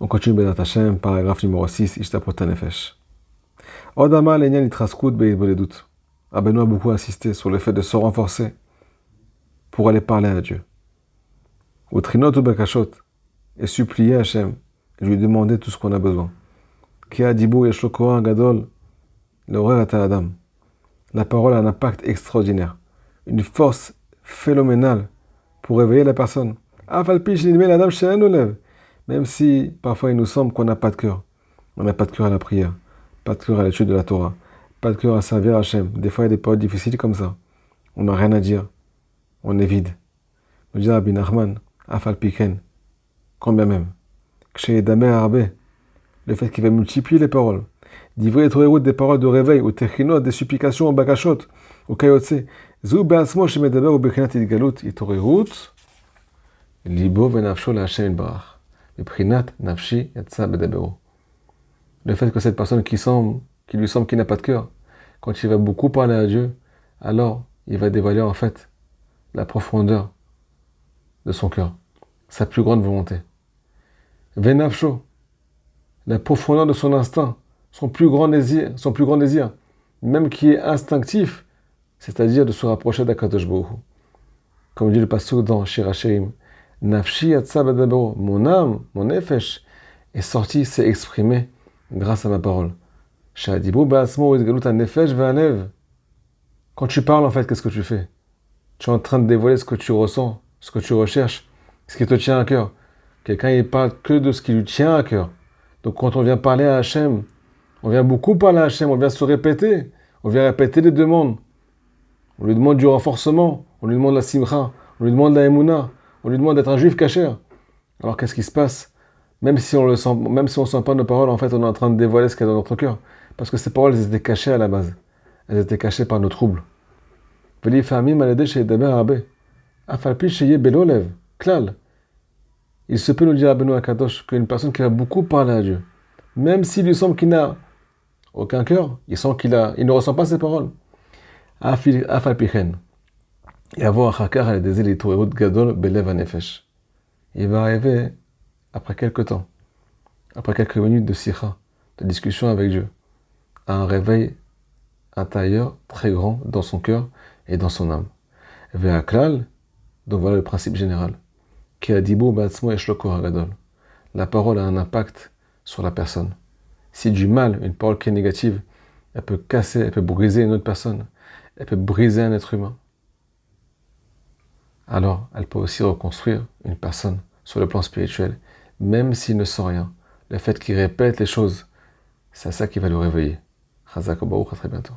On continue Bezrat Hashem, paragraphe numéro 6, Ishtapot Nefesh. Odama Lenyan Itraskout Beidboledut. Rabbeinu a beaucoup insisté sur le fait de se renforcer pour aller parler à Dieu. Utrinot ou Bekashot, et supplier Hashem, et lui demander tout ce qu'on a besoin. Ki Adibou Yeshlo Koran Gadol, l'horaire à Adam. La parole a un impact extraordinaire, une force phénoménale pour réveiller la personne. Même si parfois il nous semble qu'on n'a pas de cœur. On n'a pas de cœur à la prière, pas de cœur à l'étude de la Torah, pas de cœur à servir Hachem. Des fois il y a des périodes difficiles comme ça. On n'a rien à dire. On est vide. Nous dit Rabbi Nachman, Afal Piken, combien même. Le fait qu'il va multiplier les paroles. D'ivrer des paroles de réveil, ou techinot, des supplications, ou bakashot, ou kayotse. Zou be'asmo shemedaber ou bechinat idgalut, itorerut, libo venafsho la Hashem barach. Bechinat nafshi yatsa bedabero. Le fait que cette personne qui lui semble qu'il n'a pas de cœur, quand il va beaucoup parler à Dieu, alors il va dévoiler en fait la profondeur de son cœur, sa plus grande volonté. Venafsho, la profondeur de son instinct, son plus grand désir, même qui est instinctif, c'est-à-dire de se rapprocher d'Akadosh Baruch Hu. Comme dit le pasuk dans Shir HaShirim, Nafshi yatsa bedabero, mon âme, mon nefesh, est sorti, s'est exprimé grâce à ma parole. Shadibu ba'asmo izgalut nefesh ve'alev. Quand tu parles, en fait, qu'est-ce que tu fais? Tu es en train de dévoiler ce que tu ressens, ce que tu recherches, ce qui te tient à cœur. Quelqu'un, il parle que de ce qui lui tient à cœur. Donc quand on vient parler à Hachem, on vient beaucoup parler à Hachem, on vient se répéter, on vient répéter les demandes. On lui demande du renforcement, on lui demande la simcha, on lui demande la emuna, on lui demande d'être un juif kasher. Alors qu'est-ce qui se passe? Même si on ne sent pas nos paroles, en fait, on est en train de dévoiler ce qu'il y a dans notre cœur. Parce que ces paroles, elles étaient cachées à la base. Elles étaient cachées par nos troubles. Il se peut nous dire à Benoît Akadosh qu'une personne qui va beaucoup parler à Dieu, même s'il lui semble qu'il n'a aucun cœur, il ne ressent pas ses paroles. Il va arriver après quelques temps, après quelques minutes de sikha, de discussion avec Dieu, à un réveil intérieur très grand dans son cœur et dans son âme. Donc voilà le principe général. La parole a un impact sur la personne. Si du mal, une parole qui est négative, elle peut casser, elle peut briser une autre personne, elle peut briser un être humain, alors elle peut aussi reconstruire une personne sur le plan spirituel, même s'il ne sent rien. Le fait qu'il répète les choses, c'est ça qui va le réveiller. Chazak Baruch, à très bientôt.